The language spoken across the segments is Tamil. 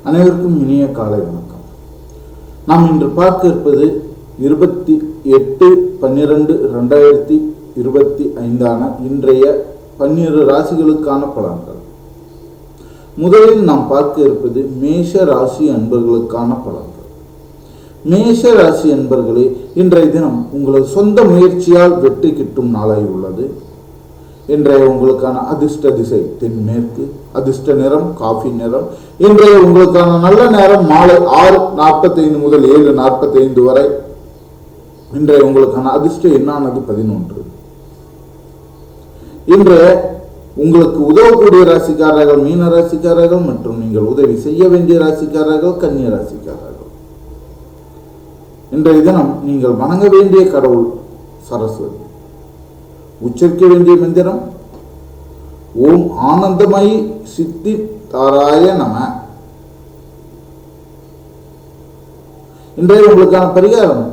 அனைவருக்கும் இனிய காலை வணக்கம். நாம் இன்று பார்க்க இருப்பது 28/12/2025 இன்றைய 12 ராசிகளுக்கான பலன்கள். முதலில் நாம் பார்க்க இருப்பது மேஷ ராசி அன்பர்களுக்கான பலன்கள். மேஷ ராசி அன்பர்களே, இன்றைய தினம் உங்களது சொந்த முயற்சியால் வெற்றி கிட்டும் நாளாய் உள்ளது. இன்றைய உங்களுக்கான அதிர்ஷ்ட திசை தென்மேற்கு, அதிர்ஷ்ட நிறம் காஃபி நிறம். இன்றைய உங்களுக்கான நல்ல நேரம் மாலை 6:45 முதல் 7:45 வரை. இன்றைய உங்களுக்கான அதிர்ஷ்ட எண்ணானது 11. இன்றைய உங்களுக்கு உதவக்கூடிய ராசிக்காரர்கள் மீன ராசிக்காரர்கள் மற்றும் நீங்கள் உதவி செய்ய வேண்டிய ராசிக்காரர்கள் கன்னிய ராசிக்காரர்கள். இன்றைய தினம் நீங்கள் வணங்க வேண்டிய கடவுள் சரஸ்வதி. உச்சரிக்க வேண்டிய மந்திரம் ஓம் ஆனந்தமயி சித்தி தாராய நம. இன்றைய உங்களுக்கான பரிகாரம்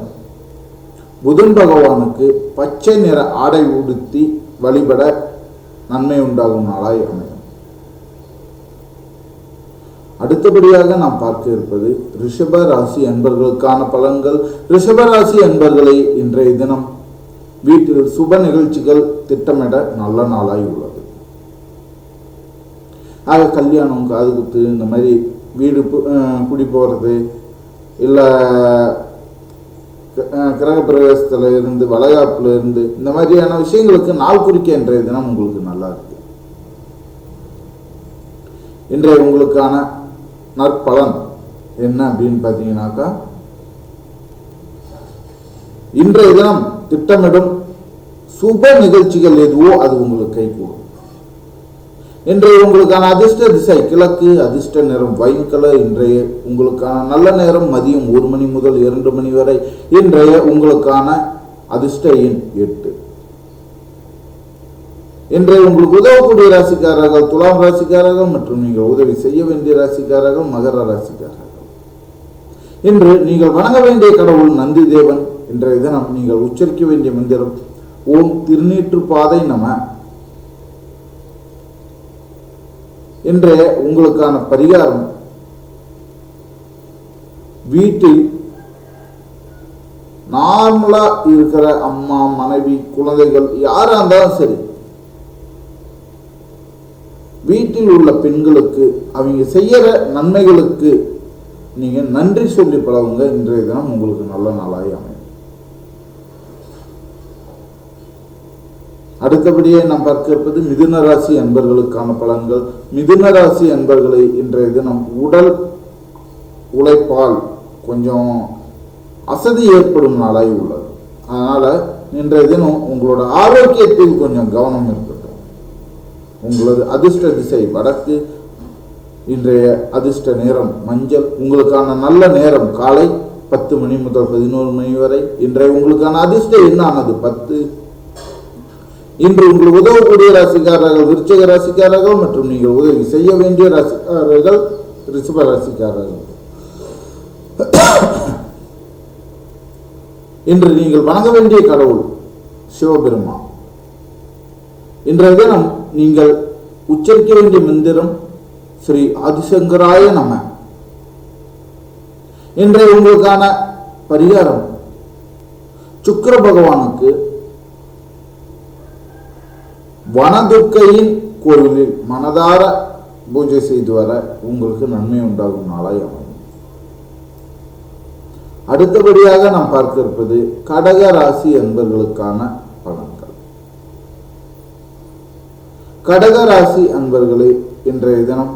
புதன் பகவானுக்கு பச்சை நிற ஆடை உடுத்தி வழிபட நன்மை உண்டாகும் நாளாய் அமையும். அடுத்தபடியாக நாம் பார்க்க இருப்பது ரிஷப ராசி அன்பர்களுக்கான பலன்கள். ரிஷப ராசி அன்பர்களை இன்றைய தினம் வீட்டில் சுப நிகழ்ச்சிகள் திட்டமிட நல்ல நாளாய் உள்ளது. ஆக கல்யாணம், காது குத்து, இந்த மாதிரி வீடு குடி போகிறது, இல்லை கிரகப்பிரவேசத்தில் இருந்து வளைகாப்புல இருந்து இந்த மாதிரியான விஷயங்களுக்கு நாள் குறிக்க இன்றைய தினம் உங்களுக்கு நல்லா இருக்கு. இன்றைய உங்களுக்கான நற்பலன் என்ன அப்படின்னு பார்த்தீங்கன்னாக்கா, இன்றைய தினம் திட்டமிடும் சுப நிகழ்ச்சிகள் எதுவோ அது உங்களுக்கு கைகூடும். இன்றைய உங்களுக்கான அதிர்ஷ்ட திசை கிழக்கு, அதிர்ஷ்ட நிறம் வைன் கலர். இன்றைய உங்களுக்கான நல்ல நேரம் மதியம் 1 மணி முதல் 2 மணி வரை. இன்றைய உங்களுக்கான அதிர்ஷ்ட எண் 8. இன்றைய உங்களுக்கு உதவக்கூடிய ராசிக்காரர்கள் துலாம் ராசிக்காரர்கள் மற்றும் நீங்கள் உதவி செய்ய வேண்டிய ராசிக்காரர்கள் மகர ராசிக்காரர்கள். இன்று நீங்கள் வணங்க வேண்டிய கடவுள் நந்தி தேவன். இன்றைய தினம் நீங்கள் உச்சரிக்க வேண்டிய மந்திரம் ஓம் திருநீற்று பாதை நம. இன்றைய உங்களுக்கான பரிகாரம் வீட்டில் நார்மலா இருக்கிற அம்மா, மனைவி, குழந்தைகள் யாரா இருந்தாலும் சரி, வீட்டில் உள்ள பெண்களுக்கு அவங்க செய்யற நன்மைகளுக்கு நீங்க நன்றி சொல்லி பழகுங்க. இன்றைய தினம் உங்களுக்கு நல்ல நாளாய் அமையும். அடுத்தபடியே நாம் பார்க்க இருப்பது மிதுன ராசி அன்பர்களுக்கான பலன்கள். மிதுன ராசி அன்பர்களை இன்றைய தினம் உடல் உழைப்பால் கொஞ்சம் அசதி ஏற்படும் நாளாய் உள்ளது. அதனால இன்றைய தினம் உங்களோட ஆரோக்கியத்தில் கொஞ்சம் கவனம் இருக்கட்டும். உங்களது அதிர்ஷ்ட திசை வடக்கு. இன்றைய அதிர்ஷ்ட நேரம் மஞ்சள். உங்களுக்கான நல்ல நேரம் காலை 10 மணி முதல் 11 மணி வரை. இன்றைய உங்களுக்கான அதிர்ஷ்ட எண்ணானது 10. இன்று உங்களுக்கு உதவக்கூடிய ராசிக்காரர்கள் விருச்சிக ராசிக்காரர்கள் மற்றும் நீங்கள் உதவி செய்ய வேண்டிய ராசிக்காரர்கள் ரிஷப ராசிக்காரர்கள். இன்று நீங்கள் வணங்க வேண்டிய கடவுள் சிவபெருமான். இன்றைய தினம் நீங்கள் உச்சரிக்க வேண்டிய மந்திரம் ஸ்ரீ ஆதிசங்கராய நம. இன்றைய உங்களுக்கான பரிகாரம் சுக்கிர பகவானுக்கு வனதுர்க்கையின் கோவிலில் மனதார பூஜை செய்து வர உங்களுக்கு நன்மை உண்டாகும் நாளாய் அமையும். அடுத்தபடியாக நாம் பார்க்க இருப்பது கடக ராசி அன்பர்களுக்கான பலன்கள். கடக ராசி அன்பர்களே, இன்றைய தினம்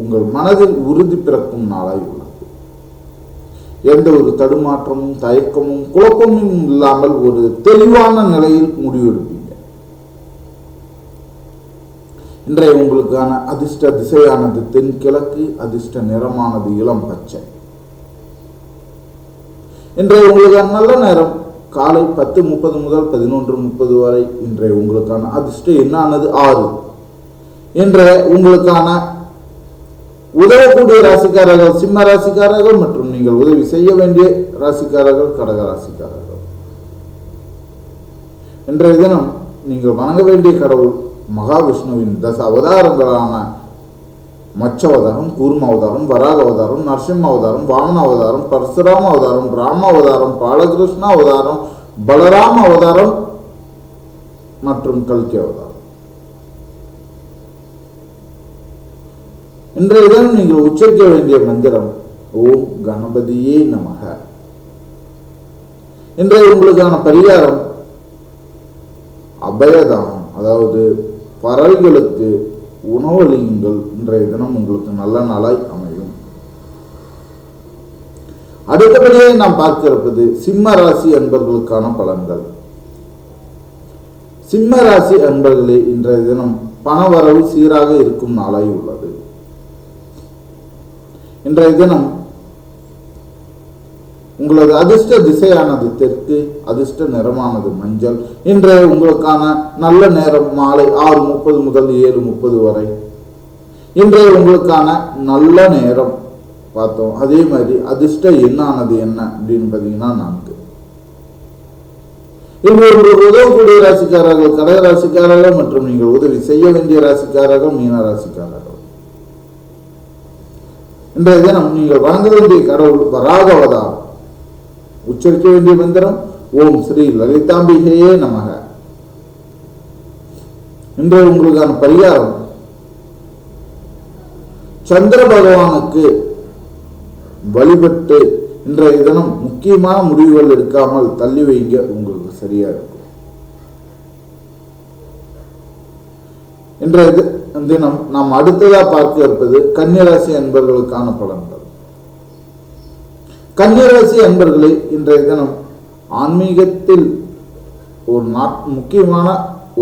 உங்கள் மனதில் உறுதி பிறக்கும் நாளாய் உள்ளது. எந்த ஒரு தடுமாற்றமும் தயக்கமும் குழப்பமும் இல்லாமல் ஒரு தெளிவான நிலையில் முடிவெடுப்பீங்க. இன்றைய உங்களுக்கான அதிர்ஷ்ட திசையானது தென்கிழக்கு, அதிர்ஷ்ட நிறமானது இளம் பச்சை. இன்றைய உங்களுக்கான நல்ல நேரம் காலை 10:30 முதல் 11:30 வரை. இன்றைய உங்களுக்கான அதிர்ஷ்ட எண்ணானது 6. இன்றைய உங்களுக்கான உதவக்கூடிய ராசிக்காரர்கள் சிம்ம ராசிக்காரர்கள் மற்றும் நீங்கள் உதவி செய்ய வேண்டிய ராசிக்காரர்கள் கடக ராசிக்காரர்கள். இன்றைய தினம் நீங்கள் வணங்க வேண்டிய கடவுள் மகாவிஷ்ணுவின் 10 அவதாரங்களான மச்ச அவதாரம், கூர்ம அவதாரம், வராக அவதாரம், நரசிம்ம அவதாரம், வாமன அவதாரம், பரசுராம அவதாரம், ராம அவதாரம், பாலகிருஷ்ண அவதாரம், பலராம அவதாரம் மற்றும் கல்கி அவதாரம். இன்றைய தினம் நீங்கள் உச்சரிக்க வேண்டிய மந்திரம் ஓம் கணபதியே நமக. இன்றைய உங்களுக்கான பரிகாரம் அபயதானம், அதாவது பறவைகளுக்கு உணவளியுங்கள். இன்றைய தினம் உங்களுக்கு நல்ல நாளாய் அமையும். அடுத்தபடியே நாம் பார்க்க இருப்பது சிம்ம ராசி அன்பர்களுக்கான பலன்கள். சிம்ம ராசி அன்பர்களே, இன்றைய தினம் பணவரவு சீராக இருக்கும் நாளாய் உள்ளது. இன்றைய தினம் உங்களது அதிர்ஷ்ட திசையானது தெற்கு, அதிர்ஷ்ட நிறமானது மஞ்சள். இன்றைய உங்களுக்கான நல்ல நேரம் மாலை 6:30 முதல் 7:30 வரை. இன்றைய உங்களுக்கான நல்ல நேரம் பார்த்தோம். அதே மாதிரி அதிர்ஷ்ட எண்ணானது என்ன அப்படின்னு பார்த்தீங்கன்னா 4. இன்று உங்களுக்கு உதவக்கூடிய ராசிக்காரர்கள் கடக ராசிக்காரர்கள் மற்றும் நீங்கள் உதவி செய்ய வேண்டிய ராசிக்காரர்கள் மீன ராசிக்காரர்கள். இன்றைய தினம் நீங்கள் வணங்க வேண்டிய கடவுள் வராக அவதாரம். உச்சரிக்க வேண்டிய மந்திரம் ஓம் ஸ்ரீ லலிதாம்பிகையே நமக. இன்றைய உங்களுக்கான பரிகாரம் சந்திர பகவானுக்கு வழிபட்டு இன்றைய தினம் முக்கியமான முடிவுகள் எடுக்காமல் தள்ளி வைங்க, உங்களுக்கு சரியா இருக்கும். இன்றைய தினம் நாம் அடுத்ததா பார்க்க இருப்பது கன்னிராசி அன்பர்களுக்கான பலன்கள். கன்னிராசி அன்பர்களே, இன்றைய தினம் ஆன்மீகத்தில் ஒரு முக்கியமான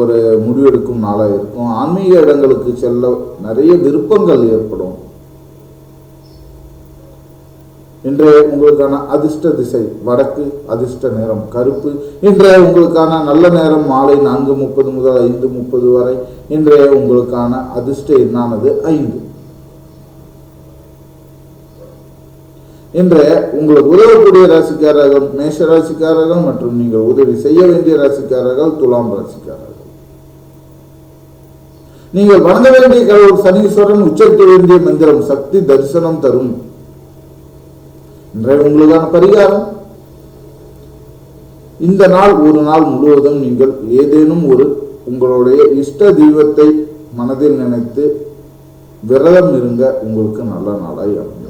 ஒரு முடிவெடுக்கும் நாளாக இருக்கும். ஆன்மீக இடங்களுக்கு செல்ல நிறைய விருப்பங்கள் ஏற்படும். இன்றைய உங்களுக்கான அதிர்ஷ்ட திசை வடக்கு, அதிர்ஷ்ட நேரம் கருப்பு. இன்றைய உங்களுக்கான நல்ல நேரம் மாலை 4:30 முதல் 5:30 வரை. இன்றைய உங்களுக்கான அதிர்ஷ்ட எண்ணானது 5. இன்றைய உங்களுக்கு உதவக்கூடிய ராசிக்காரர்கள் மேஷ ராசிக்காரர்கள் மற்றும் நீங்கள் உதவி செய்ய வேண்டிய ராசிக்காரர்கள் துலாம் ராசிக்காரர்கள். நீங்கள் வணங்க வேண்டிய கடவுள் சனீஸ்வரன். உச்சரிக்க வேண்டிய மந்திரம் சக்தி தரிசனம் தரும். இன்றைய உங்களுக்கான பரிகாரம் இந்த நாள் ஒரு நாள் முழுவதும் நீங்கள் ஏதேனும் ஒரு உங்களுடைய இஷ்ட தெய்வத்தை மனதில் நினைத்து விரதம் இருங்க, உங்களுக்கு நல்ல நாளாய் அமையும்.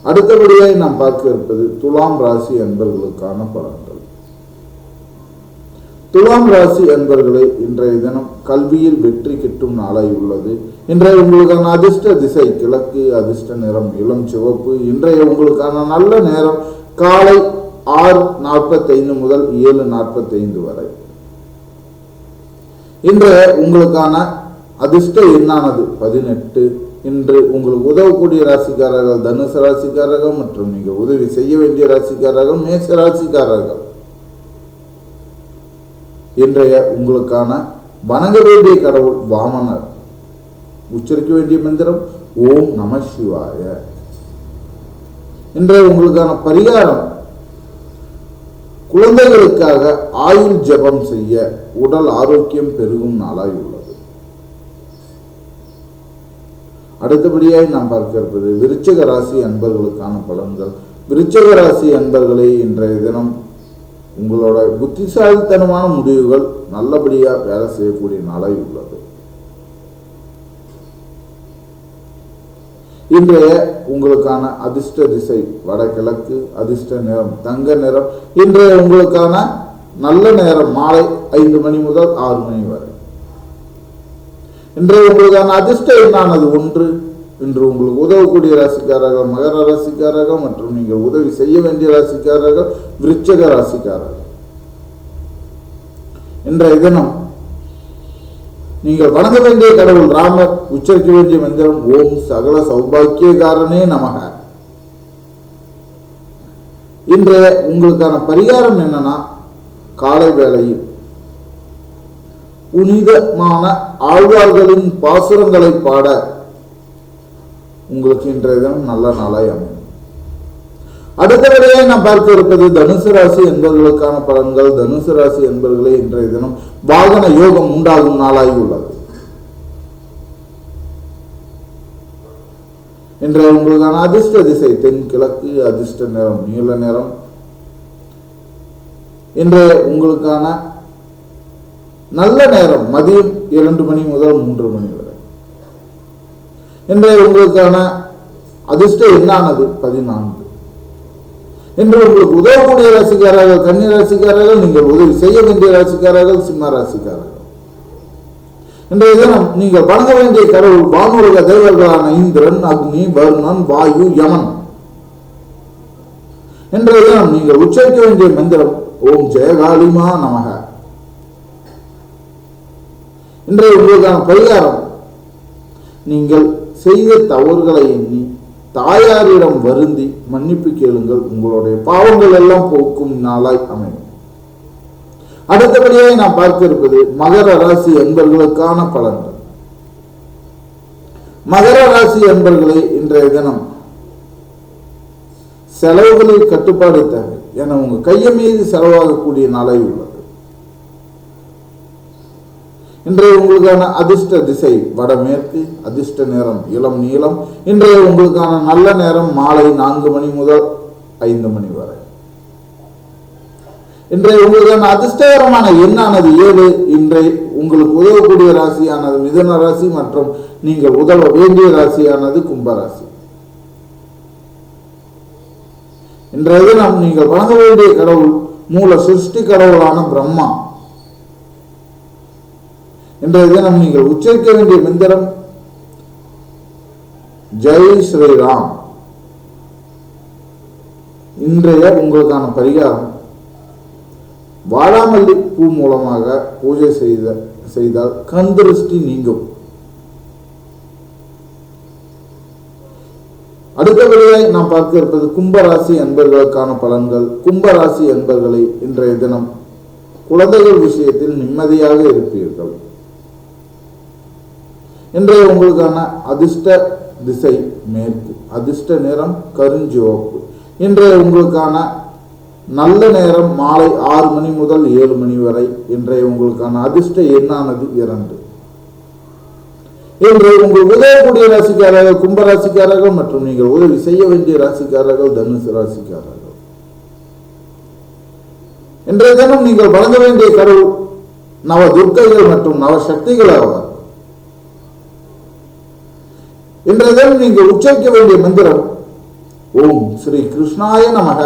அடுத்தபடியாக நாம் பார்க்க இருப்பது துலாம் ராசி அன்பர்களுக்கான பலன்கள். துலாம் ராசி அன்பர்களே, இன்றைய தினம் கல்வியில் வெற்றி கிட்டும் நாளாய் உள்ளது. இன்றைய உங்களுக்கான அதிர்ஷ்ட திசை கிழக்கு, அதிர்ஷ்ட நிறம் இளம் சிவப்பு. இன்றைய உங்களுக்கான நல்ல நேரம் காலை 6:45 முதல் 7:45 வரை. இன்றைய உங்களுக்கான அதிர்ஷ்ட எண்ணானது 18. இன்று உங்களுக்கு உதவக்கூடிய ராசிக்காரர்கள் தனுசு ராசிக்காரர்கள் மற்றும் நீங்கள் உதவி செய்ய வேண்டிய ராசிக்காரர்கள் மேச ராசிக்காரர்கள். இன்றைய உங்களுக்கான வணங்க வேண்டிய கடவுள் வாமனர். உச்சரிக்க வேண்டிய மந்திரம் ஓம் நம சிவாய. இன்றைய உங்களுக்கான பரிகாரம் குழந்தைகளுக்காக ஆயுள் ஜபம் செய்ய உடல் ஆரோக்கியம் பெருகும் நாளாய் உள்ளது. அடுத்தபடியாக நாம் பார்க்க இருப்பது விருச்சிக ராசி அன்பர்களுக்கான பலன்கள். விருச்சிக ராசி அன்பர்களே, இன்றைய தினம் உங்களோட புத்திசாலித்தனமான முடிவுகள் நல்லபடியா வேலை செய்யக்கூடிய நாளாய் உள்ளது. இன்றைய உங்களுக்கான அதிர்ஷ்ட திசை வடகிழக்கு, அதிர்ஷ்ட நிறம் தங்க நிறம். இன்றைய உங்களுக்கான நல்ல நேரம் மாலை 5 மணி முதல் 6 மணி வரை. இன்றைய உங்களுக்கான அதிர்ஷ்ட எண்ணானது 1. இன்று உங்களுக்கு உதவக்கூடிய ராசிக்காரர்கள் மகர ராசிக்காரர்கள் மற்றும் நீங்கள் உதவி செய்ய வேண்டிய ராசிக்காரர்கள் விருச்சிக ராசிக்காரர்கள். இன்றைய தினம் நீங்கள் வணங்க வேண்டிய கடவுள் ராமர். உச்சரிக்க வேண்டிய மந்திரம் ஓம் சகல சௌபாக்கியகாரனே நமக. இன்றைய உங்களுக்கான பரிகாரம் என்னன்னா, காலை வேளையில் புனிதமான ஆழ்வார்களின் பாசுரங்களை பாட உங்களுக்கு இன்றைய தினம் நல்ல நாளாய் அமையும். அடுத்தபடியாக நாம் பார்க்க இருப்பது தனுசு ராசி என்பவர்களுக்கான பலன்கள். தனுசு ராசி என்பவர்களே, இன்றைய தினம் வாகன யோகம் உண்டாகும் நாளாகி உள்ளது. இன்றைய உங்களுக்கான அதிர்ஷ்ட திசை தென்கிழக்கு, அதிர்ஷ்ட நிறம் நீல நிறம். இன்றைய உங்களுக்கான நல்ல நேரம் மதியம் 2 மணி முதல் 3 மணி வரை. இன்றைய உங்களுக்கான அதிர்ஷ்ட எண்ணானது 14. இன்று உங்களுக்கு உதவக்கூடிய ராசிக்காரர்கள் கன்னி ராசிக்காரர்கள், நீங்கள் உதவி செய்ய வேண்டிய ராசிக்காரர்கள் சிம்ம ராசிக்காரர்கள். இன்றைய தினம் நீங்கள் வணங்க வேண்டிய கடவுள் வானுலக தேவர்களான இந்திரன், அக்னி, வருணன், வாயு, யமன். இன்றைய தினம் நீங்கள் உச்சரிக்க வேண்டிய மந்திரம் ஓம் ஜெயகாலிமா நமக. இன்றைய உங்களுக்கான பரிகாரம், நீங்கள் செய்த தவறுகளை எண்ணி தாயாரிடம் வருந்தி மன்னிப்பு கேளுங்கள். உங்களுடைய பாவங்கள் எல்லாம் போக்கும் நாளாய் அமையும். அடுத்தபடியாக நாம் பார்க்க இருப்பது மகர ராசி என்பவர்களுக்கான பலன்கள். மகர ராசி என்பவர்களை, இன்றைய தினம் செலவுகளில் கட்டுப்பாடு தேவை என உங்க கையை மீது செலவாகக்கூடிய நாளாய் உள்ளது. இன்றைய உங்களுக்கான அதிர்ஷ்ட திசை வடமேற்கு, அதிர்ஷ்ட நேரம் இளம் நீளம். இன்றைய உங்களுக்கான நல்ல நேரம் மாலை 4 மணி முதல் 5 மணி வரை. இன்றைய உங்களுக்கான அதிர்ஷ்டகரமான எண்ணானது 7. இன்றைய உங்களுக்கு உதவக்கூடிய ராசியானது மிதுன ராசி மற்றும் நீங்கள் உதவ வேண்டிய ராசியானது கும்பராசி. இன்றைய தினம் நீங்கள் வணங்க வேண்டிய கடவுள் மூல சிருஷ்டி கடவுளான பிரம்மா. இன்றைய தினம் நீங்கள் உச்சரிக்க வேண்டிய மந்திரம் ஜெய் ஸ்ரீராம். இன்றைய உங்களுக்கான பரிகாரம், வாடாமல்லி பூ மூலமாக பூஜை செய்தால் கண் திருஷ்டி நீங்கும். அடுத்தபடியாக நாம் பார்க்க இருப்பது கும்பராசி அன்பர்களுக்கான பலன்கள். கும்பராசி அன்பர்களை, இன்றைய தினம் குழந்தைகள் விஷயத்தில் நிம்மதியாக இருப்பீர்கள். இன்றைய உங்களுக்கான அதிர்ஷ்ட திசை மேற்கு, அதிர்ஷ்ட நிறம் கருஞ்சிவப்பு. இன்றைய உங்களுக்கான நல்ல நேரம் மாலை 6 மணி முதல் 7 மணி வரை. இன்றைய உங்களுக்கான அதிர்ஷ்ட எண்ணானது 2. இன்று உங்கள் உதவக்கூடிய ராசிக்காரர்கள் கும்பராசிக்காரர்கள் மற்றும் நீங்கள் உதவி செய்ய வேண்டிய ராசிக்காரர்கள் தனுசு ராசிக்காரர்கள். இன்றைய தினம் நீங்கள் வழங்க வேண்டிய கடவுள் நவ துர்க்கைகள் மற்றும் நவ சக்திகள் ஆவார். இன்றைய தினம் நீங்கள் உச்சரிக்க வேண்டிய மந்திரம் ஓம் ஸ்ரீ கிருஷ்ணாய நமக.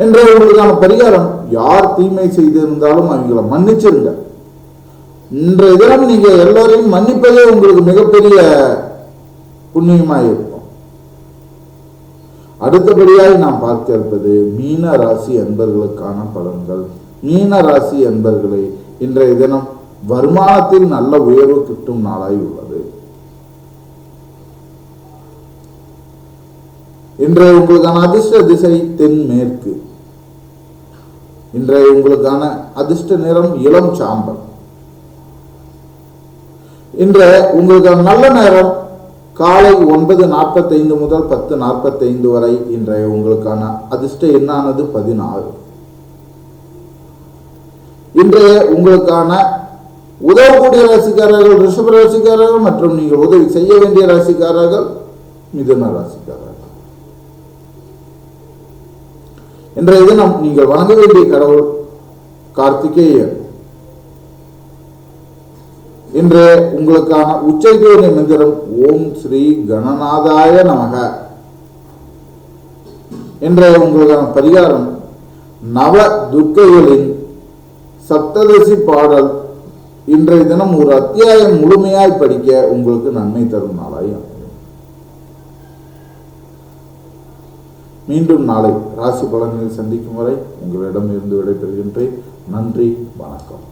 இன்றைய உங்களுக்கான பரிகாரம், யார் தீமை செய்திருந்தாலும் அவங்களை மன்னிச்சிருங்க. இன்றைய தினம் நீங்க எல்லாரையும் மன்னிப்பதே உங்களுக்கு மிகப்பெரிய புண்ணியமாக இருக்கும். அடுத்தபடியாக நாம் பார்க்க இருப்பது மீன ராசி அன்பர்களுக்கான பலன்கள். மீன ராசி அன்பர்களே, இன்றைய தினம் வருமானத்தில் நல்ல உயர்வு கிட்டும் நாளாய் உள்ளது. இன்றைய உங்களுக்கான அதிர்ஷ்ட திசை தென்மேற்கு. இன்றைய உங்களுக்கான அதிர்ஷ்ட நிறம் இளம் சாம்பல். இன்றைய உங்களுக்கான நல்ல நேரம் காலை 9:45 முதல் 10:45 வரை. இன்றைய உங்களுக்கான அதிர்ஷ்ட எண்ணானது 16. இன்றைய உங்களுக்கான உதவக்கூடிய ராசிக்காரர்கள் ரிஷப ராசிக்காரர்கள் மற்றும் நீங்கள் உதவி செய்ய வேண்டிய ராசிக்காரர்கள் மிதுன ராசிக்காரர்கள். இன்றைய தினம் நீங்கள் வணங்க வேண்டிய கடவுள் கார்த்திகேயன். இன்று உங்களுக்கான உச்சரிக்க வேண்டிய மந்திரம் ஓம் ஸ்ரீ கணநாதாய நமக. இன்றைய உங்களுக்கான பரிகாரம், நவ துர்க்கைகளின் சப்ததசி பாடல். இன்றைய தினம் ஒரு அத்தியாயம் முழுமையாய் படிக்க உங்களுக்கு நன்மை தரும் நாளாய் அமையும். மீண்டும் நாளை ராசி பலன்களில் சந்திக்கும் வரை உங்களிடம் இருந்து விடைபெறுகின்றேன். நன்றி, வணக்கம்.